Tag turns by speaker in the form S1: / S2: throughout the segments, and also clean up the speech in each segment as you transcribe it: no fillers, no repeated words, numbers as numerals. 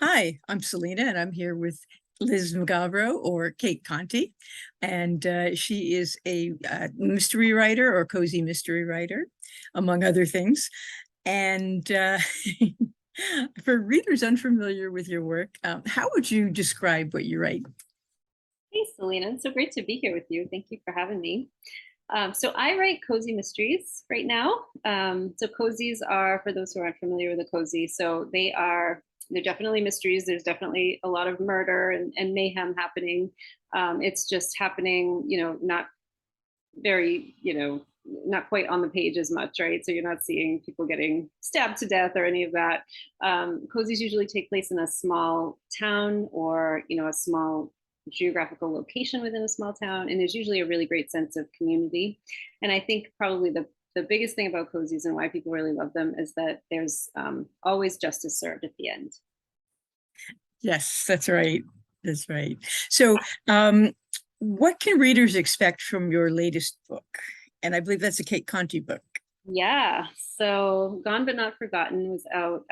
S1: Hi, I'm Selena, and I'm here with Liz Mugavero, or Cate Conte, and she is a mystery writer or cozy mystery writer, among other things. And for readers unfamiliar with your work, how would you describe what you write?
S2: Hey, Selena. It's so great to be here with you. Thank you for having me. So I write cozy mysteries right now. So cozies are, for those who aren't familiar with a cozy, they're definitely mysteries. There's definitely a lot of murder and mayhem happening. It's just happening, not very, not quite on the page as much, right? So you're not seeing people getting stabbed to death or any of that. Cozies usually take place in a small town or, a small geographical location within a small town. And there's usually a really great sense of community. And I think probably the biggest thing about cozies and why people really love them is that there's always justice served at the end.
S1: Yes, that's right. That's right. So, what can readers expect from your latest book? And I believe that's a Cate Conte book.
S2: Yeah. So Gone But Not Forgotten was out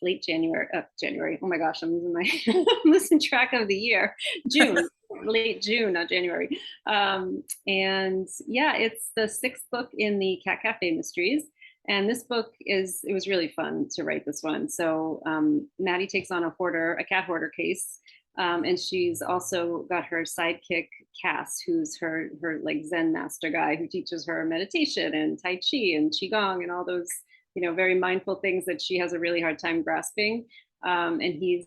S2: late January. January. Oh my gosh, I'm losing I'm losing track of the year. June, late June, not January. And yeah, it's the sixth book in the Cat Cafe Mysteries. And this book it was really fun to write this one. So Maddie takes on a cat hoarder case. And she's also got her sidekick Cass, who's her like Zen master guy who teaches her meditation and Tai Chi and Qigong and all those, very mindful things that she has a really hard time grasping. And he's,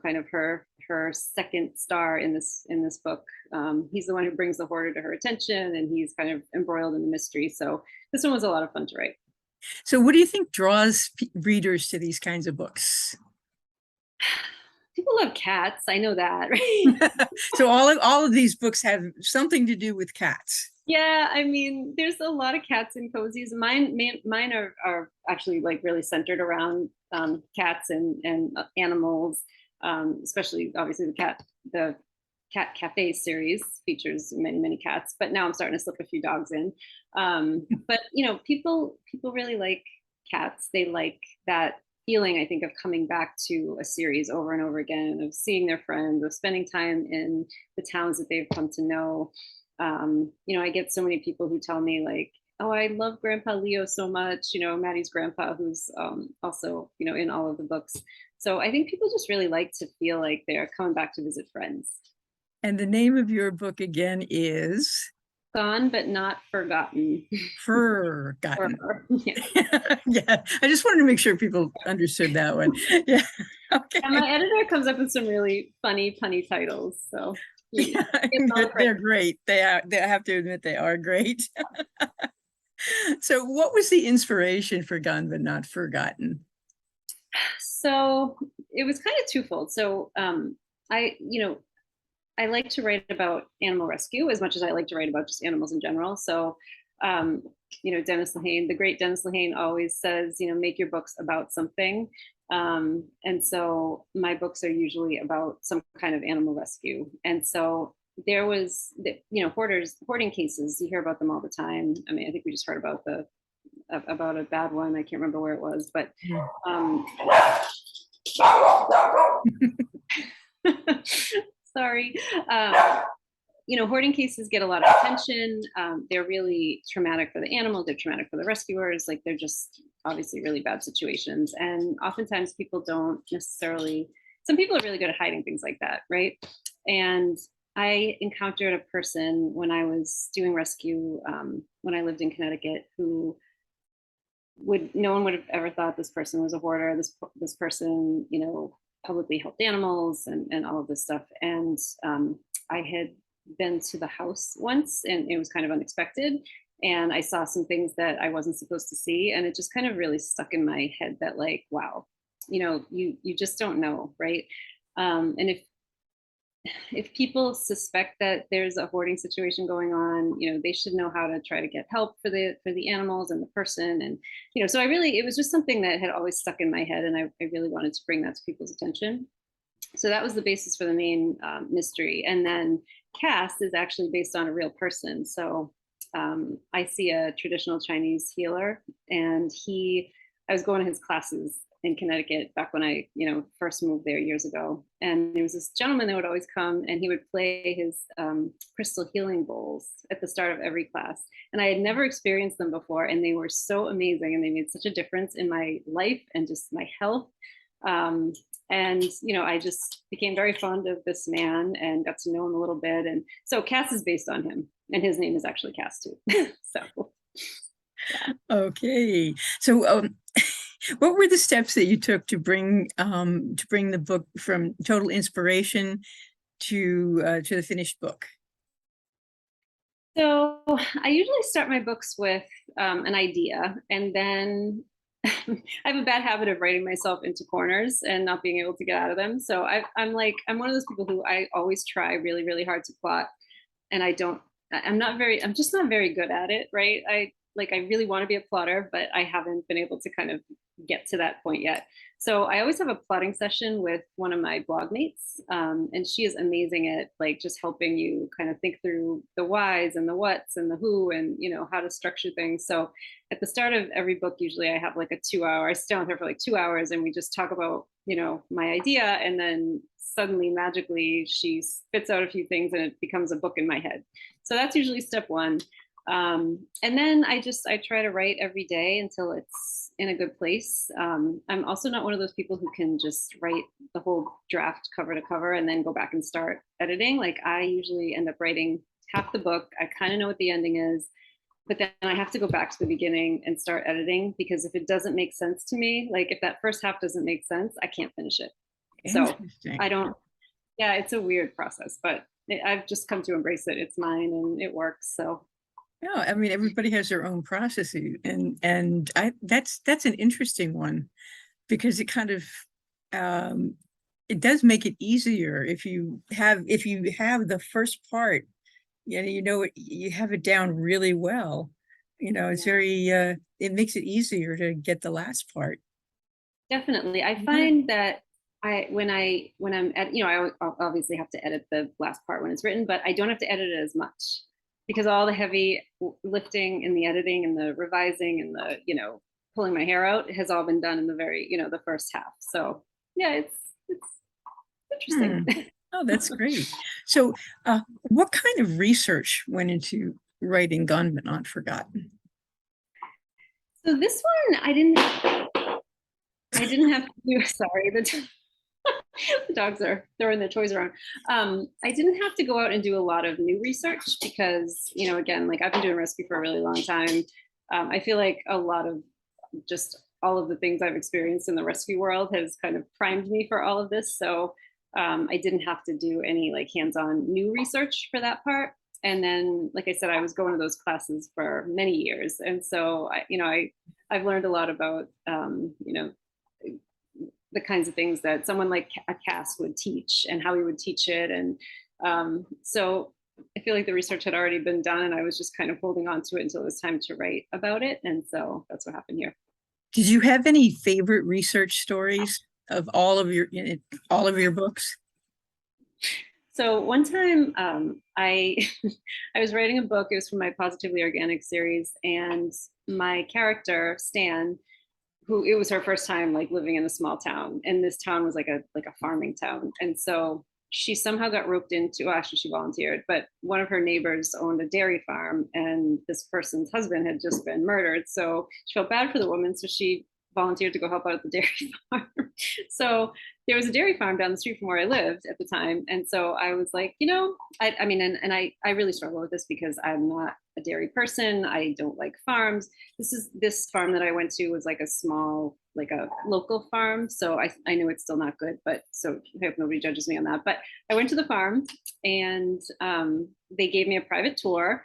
S2: kind of her second star in this book. He's the one who brings the hoarder to her attention, and he's kind of embroiled in the mystery. So this one was a lot of fun to write.
S1: So, what do you think draws readers to these kinds of books?
S2: People love cats. I know that, right?
S1: So all of these books have something to do with cats.
S2: Yeah, I mean, there's a lot of cats in cozies. Mine are actually like really centered around cats and animals, especially obviously the Cat Cafe series features many cats. But now I'm starting to slip a few dogs in. But people really like cats. They like that feeling, I think, of coming back to a series over and over again, of seeing their friends, of spending time in the towns that they've come to know. I get so many people who tell me like, oh, I love Grandpa Leo so much, Maddie's grandpa, who's also, in all of the books. So I think people just really like to feel like they're coming back to visit friends.
S1: And the name of your book again is
S2: Gone but not forgotten.
S1: Forgotten.
S2: Yeah.
S1: Yeah, I just wanted to make sure people understood that one. Yeah.
S2: And
S1: Okay.
S2: my editor comes up with some really funny, punny titles. So
S1: Yeah, they're great. They have to admit they are great. So what was the inspiration for Gone But Not Forgotten?
S2: So it was kind of twofold. So I like to write about animal rescue as much as I like to write about just animals in general. So, Dennis Lehane, the great Dennis Lehane, always says, make your books about something. And so my books are usually about some kind of animal rescue. And so there was, hoarding cases. You hear about them all the time. I mean, I think we just heard about a bad one. I can't remember where it was, but um, sorry. Hoarding cases get a lot of attention. They're really traumatic for the animal. They're traumatic for the rescuers. Like they're just obviously really bad situations. And oftentimes people don't necessarily, some people are really good at hiding things like that, right? And I encountered a person when I was doing rescue, when I lived in Connecticut, who no one would have ever thought this person was a hoarder. This person, publicly helped animals and all of this stuff. And I had been to the house once, and it was kind of unexpected. And I saw some things that I wasn't supposed to see, and it just kind of really stuck in my head that like, wow, you just don't know, right? And if people suspect that there's a hoarding situation going on, they should know how to try to get help for the animals and the person. And, so it was just something that had always stuck in my head. And I really wanted to bring that to people's attention. So that was the basis for the main mystery. And then Cass is actually based on a real person. So I see a traditional Chinese healer, and I was going to his classes in Connecticut back when I, first moved there years ago. And there was this gentleman that would always come and he would play his crystal healing bowls at the start of every class. And I had never experienced them before, and they were so amazing, and they made such a difference in my life and just my health. And I just became very fond of this man and got to know him a little bit. And so Cass is based on him, and his name is actually Cass too. So yeah.
S1: Okay. So what were the steps that you took to bring the book from total inspiration to the finished book?
S2: So I usually start my books with an idea, and then I have a bad habit of writing myself into corners and not being able to get out of them. So I'm one of those people who I always try really, really hard to plot, and I'm just not very good at it, right? I really want to be a plotter, but I haven't been able to kind of get to that point yet. So I always have a plotting session with one of my blog mates, and she is amazing at just helping you kind of think through the whys and the whats and the who, and how to structure things. So at the start of every book, usually I have like a 2 hour, I sit down with her for like 2 hours, and we just talk about my idea, and then suddenly magically she spits out a few things and it becomes a book in my head. So that's usually step one. And then I try to write every day until it's in a good place. I'm also not one of those people who can just write the whole draft cover to cover and then go back and start editing. Like, I usually end up writing half the book. I kind of know what the ending is, but then I have to go back to the beginning and start editing, because if it doesn't make sense to me, like if that first half doesn't make sense, I can't finish it. So I don't, yeah, it's a weird process, but I've just come to embrace it. It's mine and it works. So
S1: yeah, I mean, everybody has their own processes, and that's an interesting one, because it kind of it does make it easier if you have the first part, you have it down really well. It's very it makes it easier to get the last part.
S2: Definitely. I find that when I'm I obviously have to edit the last part when it's written, but I don't have to edit it as much, because all the heavy lifting and the editing and the revising and the, pulling my hair out has all been done in the very, the first half. So yeah, it's interesting.
S1: Oh, that's great. So what kind of research went into writing Gone But Not Forgotten?
S2: So this one, I didn't have to do, sorry, the dogs are throwing their toys around. I didn't have to go out and do a lot of new research, because, again, like, I've been doing rescue for a really long time. I feel like a lot of just all of the things I've experienced in the rescue world has kind of primed me for all of this. So I didn't have to do any hands-on new research for that part. And then, like I said, I was going to those classes for many years. And so I've learned a lot about, the kinds of things that someone like a Cass would teach and how he would teach it. And so I feel like the research had already been done, and I was just kind of holding on to it until it was time to write about it. And so that's what happened here.
S1: Did you have any favorite research stories of all of your books?
S2: So one time I I was writing a book. It was from my Positively Organic series, and my character Stan, who, it was her first time living in a small town, and this town was like a farming town. And so she somehow got roped into, well, actually she volunteered, but one of her neighbors owned a dairy farm, and this person's husband had just been murdered. So she felt bad for the woman, so she volunteered to go help out at the dairy farm. So there was a dairy farm down the street from where I lived at the time. And so I was like, I mean, and I really struggle with this because I'm not a dairy person. I don't like farms. This farm that I went to was like a small, like a local farm. So I know it's still not good, but so I hope nobody judges me on that. But I went to the farm, and they gave me a private tour,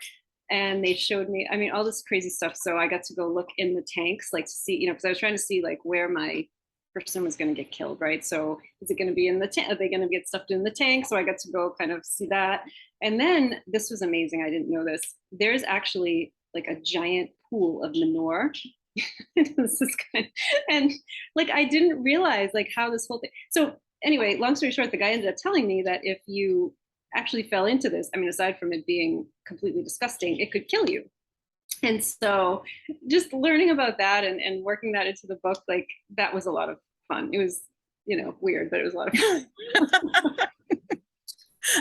S2: and they showed me, I mean, all this crazy stuff. So I got to go look in the tanks, to see, because I was trying to see where my person was going to get killed, right? So is it going to be in the tank? Are they going to get stuffed in the tank? So I got to go kind of see that. And then this was amazing. I didn't know this. There's actually a giant pool of manure. This is and I didn't realize how this whole thing. So anyway, long story short, the guy ended up telling me that if you actually fell into this, I mean, aside from it being completely disgusting, it could kill you. And so just learning about that and working that into the book, like that was a lot of fun. It was, weird, but it was a lot of fun.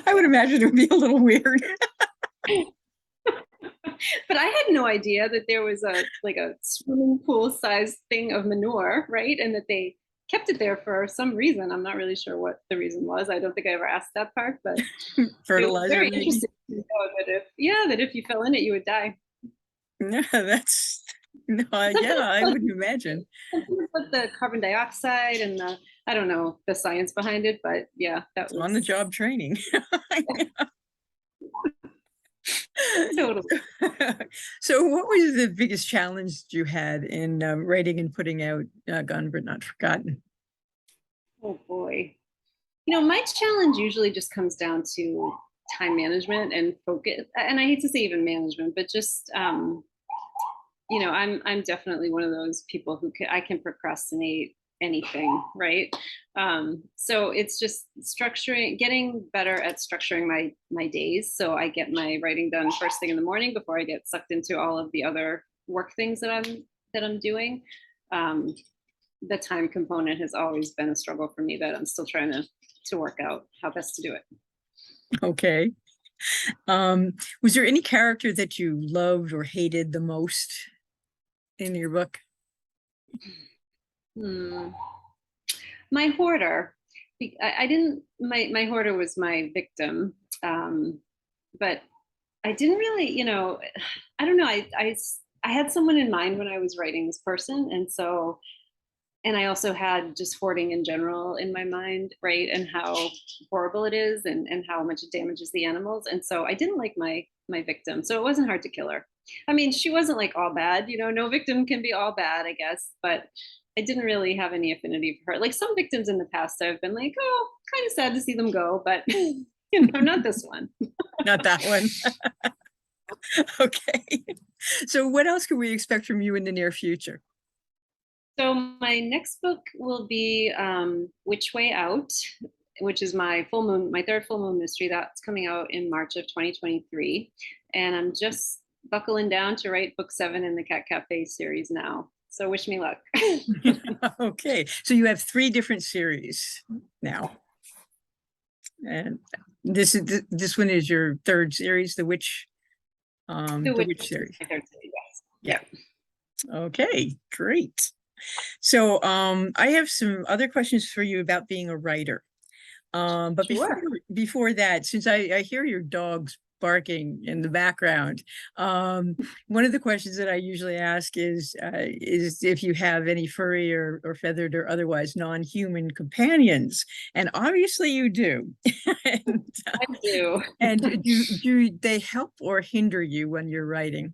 S1: I would imagine it would be a little weird.
S2: But I had no idea that there was a swimming pool sized thing of manure, right? And that they kept it there for some reason. I'm not really sure what the reason was. I don't think I ever asked that part, but it was
S1: Fertilizer,
S2: very
S1: maybe.
S2: interesting to know that if you fell in it, you would die.
S1: Yeah, that's no, yeah, I would imagine.
S2: But the carbon dioxide and I don't know the science behind it, but yeah, that
S1: It's
S2: was
S1: on the job training.
S2: totally.
S1: So what was the biggest challenge you had in writing and putting out Gone But Not Forgotten?
S2: Oh boy. My challenge usually just comes down to time management and focus. And I hate to say even management, but just I'm definitely one of those people I can procrastinate anything, right? So it's just getting better at structuring my days so I get my writing done first thing in the morning before I get sucked into all of the other work things that I'm doing. The time component has always been a struggle for me that I'm still trying to work out how best to do it.
S1: Okay. Was there any character that you loved or hated the most in your book?
S2: Hmm. My hoarder. I didn't. My hoarder was my victim, but I didn't really. I don't know. I had someone in mind when I was writing this person, and I also had just hoarding in general in my mind, right? And how horrible it is, and how much it damages the animals. And so I didn't like my victim, so it wasn't hard to kill her. I mean, she wasn't like all bad, no victim can be all bad, I guess, but I didn't really have any affinity for her. Like some victims in the past, I've been like, oh, kind of sad to see them go, but not this one.
S1: Not that one. Okay. So what else can we expect from you in the near future?
S2: So my next book will be Which Way Out, which is my third full moon mystery. That's coming out in March of 2023. And I'm just buckling down to write book 7 in the Cat Cafe series now. So wish me luck.
S1: Okay. So you have 3 different series now. And this one is your 3rd series, the Witch series.
S2: My third series, yes.
S1: Yeah. Okay, great. So I have some other questions for you about being a writer. But
S2: Sure.
S1: before that, since I hear your dogs barking in the background, one of the questions that I usually ask is if you have any furry or feathered or otherwise non-human companions, and obviously you do. and,
S2: I do.
S1: and do they help or hinder you when you're writing?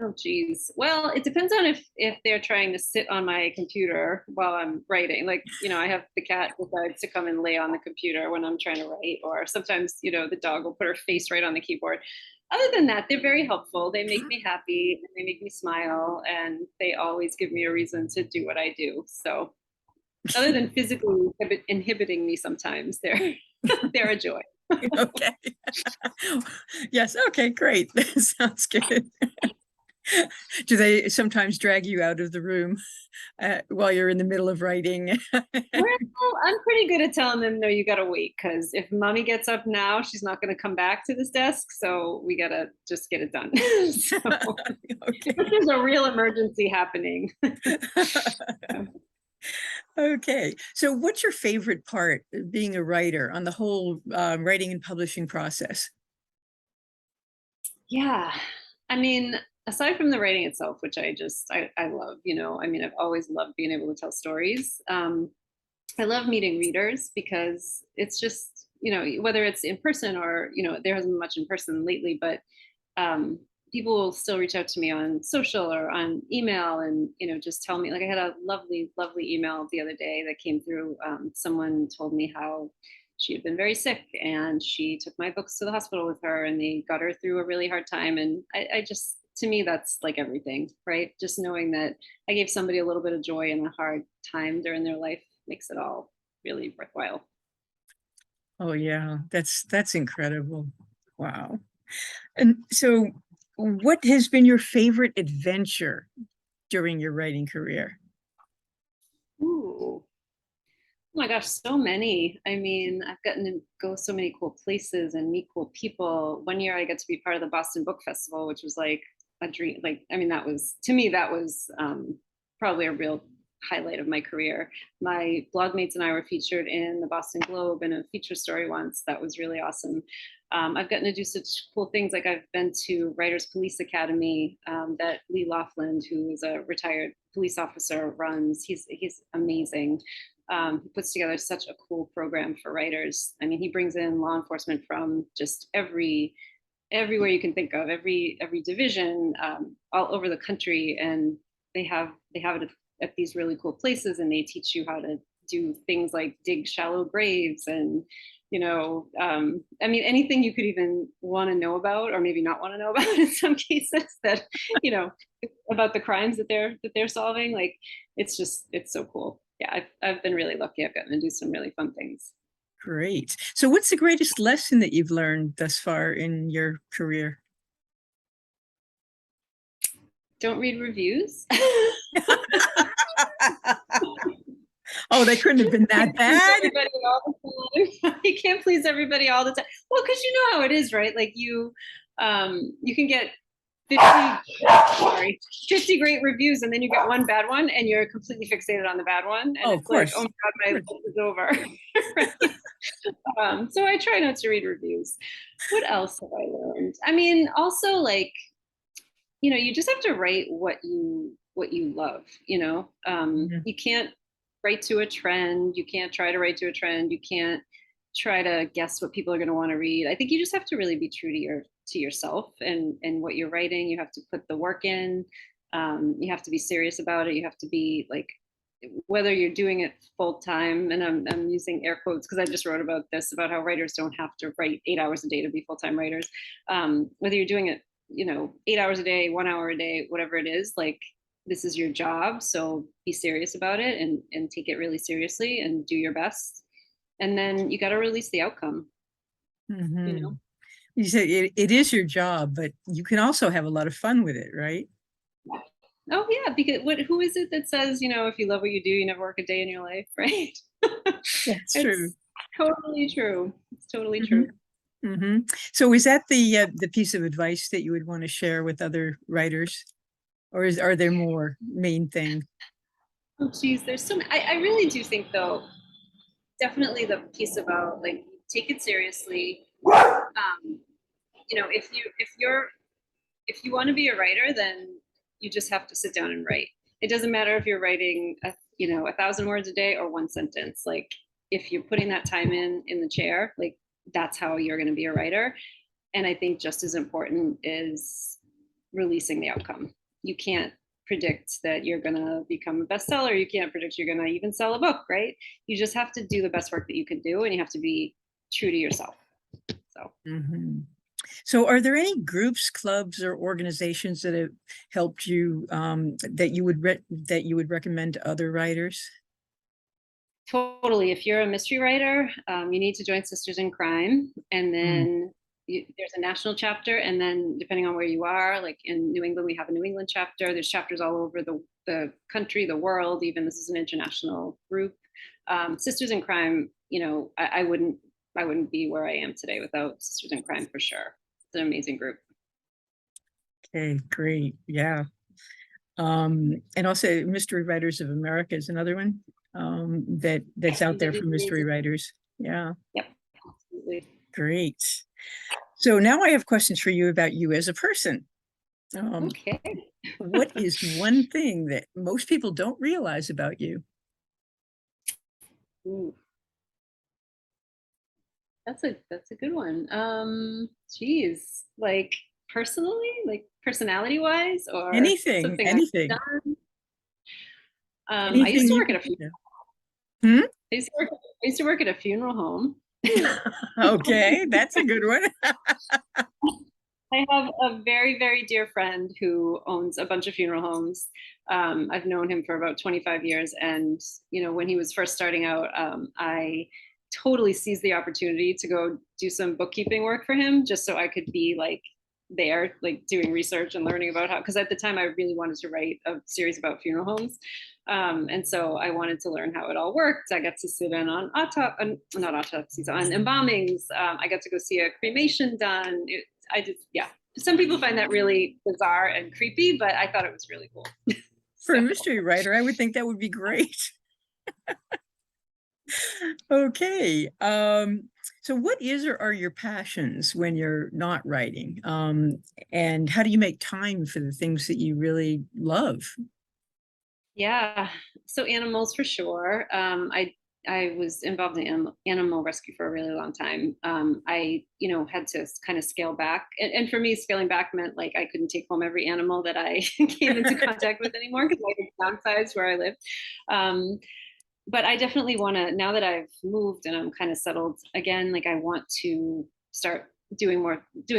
S2: Oh, geez. Well, it depends on if they're trying to sit on my computer while I'm writing. Like, I have the cat decides to come and lay on the computer when I'm trying to write, or sometimes, the dog will put her face right on the keyboard. Other than that, they're very helpful. They make me happy, and they make me smile, and they always give me a reason to do what I do. So, other than physically inhibiting me sometimes, they're they're a joy.
S1: Okay. Yes, okay, great. Sounds good. Do they sometimes drag you out of the room while you're in the middle of writing?
S2: Well, I'm pretty good at telling them, no, you gotta wait, because if mommy gets up now, she's not gonna come back to this desk. So we gotta just get it done. So
S1: Okay.
S2: if there's a real emergency happening.
S1: Okay. So what's your favorite part of being a writer on the whole writing and publishing process?
S2: Yeah. I mean, aside from the writing itself, which I love, I mean, I've always loved being able to tell stories. I love meeting readers because it's just, whether it's in person or, there hasn't been much in person lately, but um, people will still reach out to me on social or on email and, just tell me, like I had a lovely, lovely email the other day that came through. Someone told me how she had been very sick and she took my books to the hospital with her and they got her through a really hard time. And I just, to me, that's like everything, right? Just knowing that I gave somebody a little bit of joy in a hard time during their life makes it all really worthwhile.
S1: Oh yeah, that's incredible. Wow. And so what has been your favorite adventure during your writing career?
S2: Ooh. Oh my gosh, so many. I mean, I've gotten to go so many cool places and meet cool people. One year I got to be part of the Boston Book Festival, which was like a dream. Like, I mean, that was, to me, that was probably a real highlight of my career. My blog mates and I were featured in the Boston Globe in a feature story once. That was really awesome. I've gotten to do such cool things. Like I've been to Writers Police Academy that Lee Laughlin, who is a retired police officer, runs. He's amazing. He puts together such a cool program for writers. I mean, he brings in law enforcement from just everywhere you can think of, every division, all over the country, and they have it at these really cool places, and they teach you how to do things like dig shallow graves and I mean, anything you could even want to know about, or maybe not want to know about in some cases, that you know about the crimes that they're solving. Like it's so cool. Yeah, I've been really lucky. I've gotten to do some really fun things.
S1: Great. So what's the greatest lesson that you've learned thus far in your career?
S2: Don't read reviews.
S1: Oh, they couldn't have been that bad.
S2: You can't please everybody all the time. Well, because you know how it is, right? Like you can get 50 great reviews, and then you get one bad one, and you're completely fixated on the bad one. And
S1: Oh, of
S2: it's like,
S1: course.
S2: oh my God, my life is over. So I try not to read reviews. What else have I learned? I mean, also like, you just have to write what you love, you can't write to a trend. You can't try to write to a trend. You can't try to guess what people are going to want to read. I think you just have to really be true to yourself and what you're writing. You have to put the work in. You have to be serious about it. You have to be like, whether you're doing it full time, and I'm using air quotes because I just wrote about this, about how writers don't have to write 8 hours a day to be full-time writers. Whether you're doing it, 8 hours a day, 1 hour a day, whatever it is, like this is your job. So be serious about it and take it really seriously and do your best. And then you got to release the outcome.
S1: Mm-hmm. You say it is your job, but you can also have a lot of fun with it, right?
S2: Oh yeah, because who is it that says, if you love what you do, you never work a day in your life, right?
S1: That's
S2: It's
S1: true.
S2: totally true. It's totally
S1: Mm-hmm.
S2: true.
S1: Mm-hmm. So is that the piece of advice that you would want to share with other writers? Or are there more main things?
S2: Oh geez, there's so many. I really do think though, definitely the piece about like take it seriously. If you want to be a writer, then you just have to sit down and write. It doesn't matter if you're writing 1,000 words a day or one sentence. Like if you're putting that time in the chair, like that's how you're going to be a writer. And I think just as important is releasing the outcome. You can't predict that you're going to become a bestseller. You can't predict you're going to even sell a book, right? You just have to do the best work that you can do, and you have to be true to yourself. So
S1: Mm-hmm. So are there any groups, clubs, or organizations that have helped you that you would recommend to other writers?
S2: totally, if you're a mystery writer, you need to join Sisters in Crime, and then there's a national chapter, and then depending on where you are, like in New England, we have a New England chapter. There's chapters all over the country, the world. Even this is an international group. Sisters in Crime, I wouldn't be where I am today without Sisters in Crime for sure. It's an amazing group.
S1: Okay, great. Yeah. And also Mystery Writers of America is another one that's out there for mystery writers. Yeah.
S2: Yep, absolutely.
S1: Great. So now I have questions for you about you as a person.
S2: Okay.
S1: What is one thing that most people don't realize about you?
S2: Ooh, that's a good one. Geez, like personally, like personality wise, or
S1: Anything,
S2: something I've
S1: anything,
S2: done. I used
S1: anything
S2: to
S1: you
S2: work at
S1: can
S2: a
S1: think
S2: funeral.
S1: of. Hmm?
S2: I used to work at a funeral home.
S1: Okay, that's a good one.
S2: I have a very, very dear friend who owns a bunch of funeral homes. I've known him for about 25 years. And, when he was first starting out, I totally seized the opportunity to go do some bookkeeping work for him just so I could be like there, like doing research and learning about how, because at the time I really wanted to write a series about funeral homes. And so I wanted to learn how it all worked. I got to sit in on not autopsies, on embalmings. I got to go see a cremation done. I just, yeah. Some people find that really bizarre and creepy, but I thought it was really cool.
S1: For a
S2: So,
S1: mystery writer, I would think that would be great. Okay. So what is or are your passions when you're not writing? And how do you make time for the things that you really love?
S2: yeah, so animals for sure. I was involved in animal rescue for a really long time. I, had to kind of scale back, and for me, scaling back meant like I couldn't take home every animal that I came into contact with anymore because I had downsized where I lived. But I definitely want to, now that I've moved and I'm kind of settled again, like I want to start doing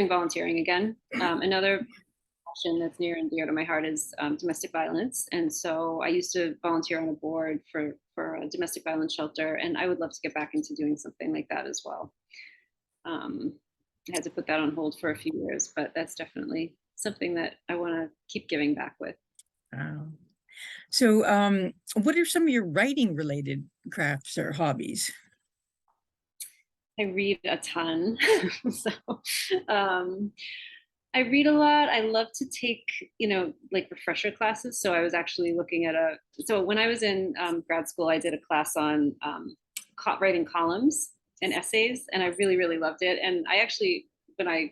S2: volunteering again. Another passion that's near and dear to my heart is domestic violence. And so I used to volunteer on a board for a domestic violence shelter, and I would love to get back into doing something like that as well. I had to put that on hold for a few years, but that's definitely something that I want to keep giving back with.
S1: Wow. So what are some of your writing related crafts or hobbies?
S2: I read a ton. So I read a lot. I love to take, like refresher classes. So I was actually looking at so when I was in grad school, I did a class on writing columns and essays, and I really, really loved it. And I actually, when I,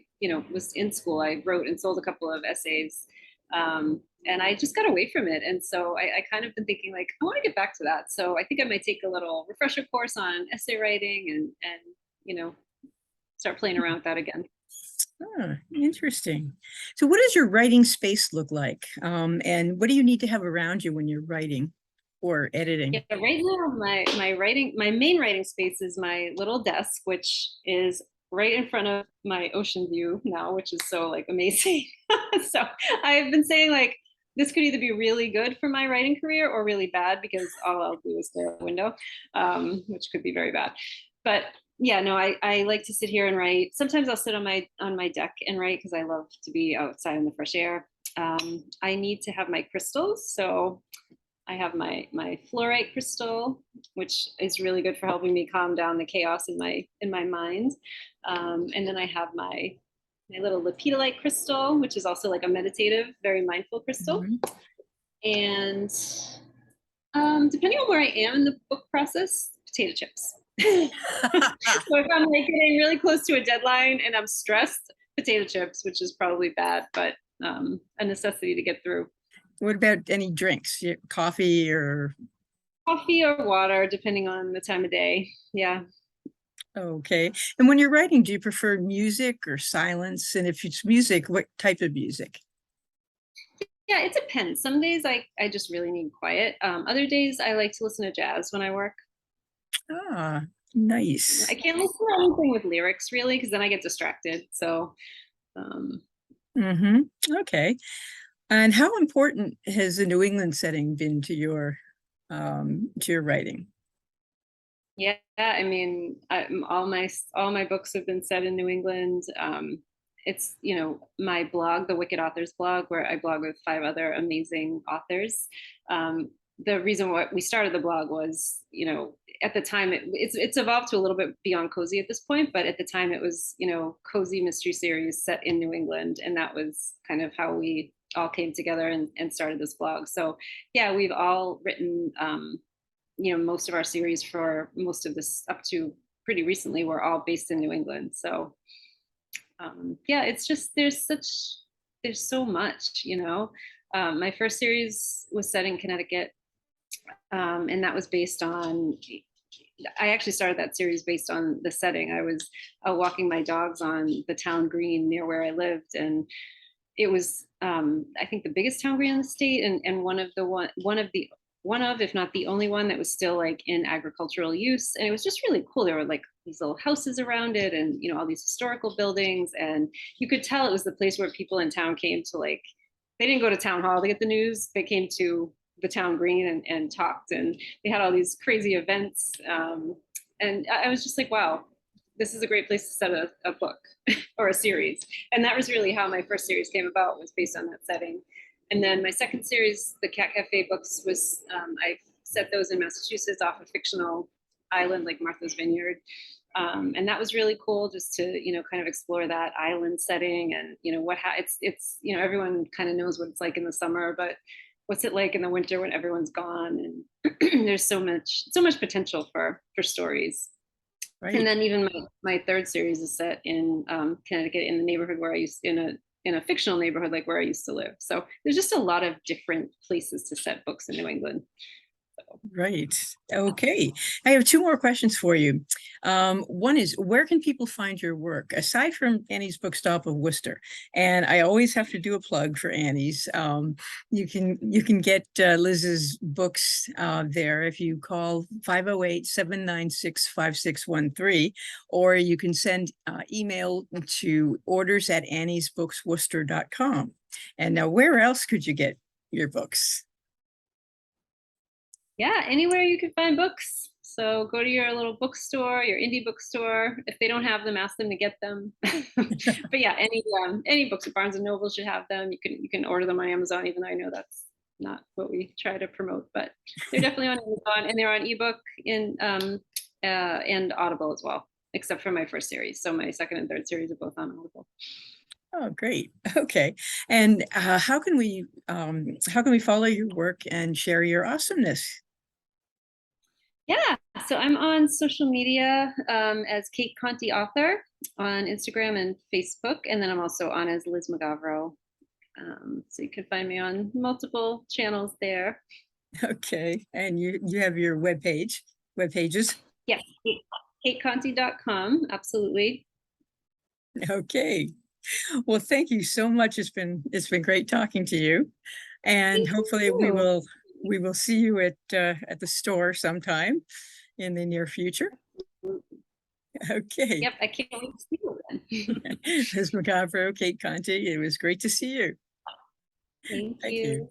S2: was in school, I wrote and sold a couple of essays. And I just got away from it. And so I kind of been thinking like, I want to get back to that. So I think I might take a little refresher course on essay writing and start playing around with that again.
S1: Ah, interesting. So what does your writing space look like? And what do you need to have around you when you're writing or
S2: Yeah,
S1: editing?
S2: right now my main writing space is my little desk, which is right in front of my ocean view now, which is so like amazing. So I've been saying like this could either be really good for my writing career or really bad because all I'll do is stare out the window, which could be very bad. But yeah, no, I like to sit here and write. Sometimes I'll sit on my deck and write because I love to be outside in the fresh air. I need to have my crystals, so I have my fluorite crystal, which is really good for helping me calm down the chaos in my mind. And then I have my little lepidolite crystal, which is also like a meditative, very mindful crystal.
S1: Mhm.
S2: And depending on where I am in the book process, potato chips. So if I'm like getting really close to a deadline and I'm stressed, potato chips, which is probably bad, but a necessity to get through.
S1: What about any drinks? Coffee or
S2: Coffee or water, depending on the time of day. Yeah.
S1: okay. And when you're writing, do you prefer music or silence? And if it's music, what type of music?
S2: Yeah, it depends. Some days I just really need quiet. Other days I like to listen to jazz when I work.
S1: Ah,
S2: I
S1: nice.
S2: can't listen to anything with lyrics really because then I get distracted. So um,
S1: Mm-hmm. Okay. And how important has the New England setting been to your writing?
S2: yeah, I mean, all my books have been set in New England. It's my blog, the Wicked Authors blog, where I blog with 5 other amazing authors. The reason why we started the blog was, at the time it's evolved to a little bit beyond cozy at this point, but at the time it was, cozy mystery series set in New England, and that was kind of how we all came together and started this blog. So yeah, we've all written most of our series for most of this up to pretty recently were all based in New England. So yeah, it's just there's so much. My first series was set in Connecticut, and that was based on. I actually started that series based on the setting. I was walking my dogs on the town green near where I lived, and it was I think the biggest town green in the state, and one of if not the only one that was still like in agricultural use. And it was just really cool. There were like these little houses around it, and all these historical buildings, and you could tell it was the place where people in town came to, like, they didn't go to town hall to get the news, they came to the town green and talked, and they had all these crazy events. And I was just like, wow, this is a great place to set a book or a series. And that was really how my first series came about, was based on that setting. And then my second series, the Cat Cafe books, was I set those in Massachusetts off a fictional island like Martha's Vineyard. And that was really cool, just to, kind of explore that island setting, and, it's, everyone kind of knows what it's like in the summer, but what's it like in the winter when everyone's gone? And there's so much potential for stories.
S1: Right.
S2: And then even my third series is set in Connecticut, in the neighborhood where I used, in a fictional neighborhood, like where I used to live. So there's just a lot of different places to set books in New England.
S1: Right. Okay. I have two more questions for you. One is, where can people find your work aside from Annie's Bookstop of Worcester? And I always have to do a plug for Annie's. You can get Liz's books there if you call 508-796-5613, or you can send email to orders@anniesbooksworcester.com. And now, where else could you get your books?
S2: Yeah, anywhere you can find books. So go to your little bookstore, your indie bookstore. If they don't have them, ask them to get them. But yeah, any books at Barnes and Noble should have them. You can order them on Amazon, even though I know that's not what we try to promote, but they're definitely on Amazon, and they're on ebook and Audible as well, except for my first series. So my second and third series are both on Audible.
S1: Oh, great. Okay. And how can we follow your work and share your awesomeness?
S2: Yeah, so I'm on social media as Cate Conte author on Instagram and Facebook, and then I'm also on as Liz Mugavero. So you can find me on multiple channels there.
S1: Okay. And you have your web pages?
S2: Yes, cateconte.com, absolutely.
S1: Okay. Well, thank you so much. It's been great talking to you. And
S2: Thank
S1: hopefully
S2: you.
S1: we will see you at the store sometime in the near future. Okay.
S2: Yep, I can't wait to see you then.
S1: Liz Mugavero, Cate Conte, it was great to see you.
S2: Thank
S1: Thank
S2: you.
S1: you.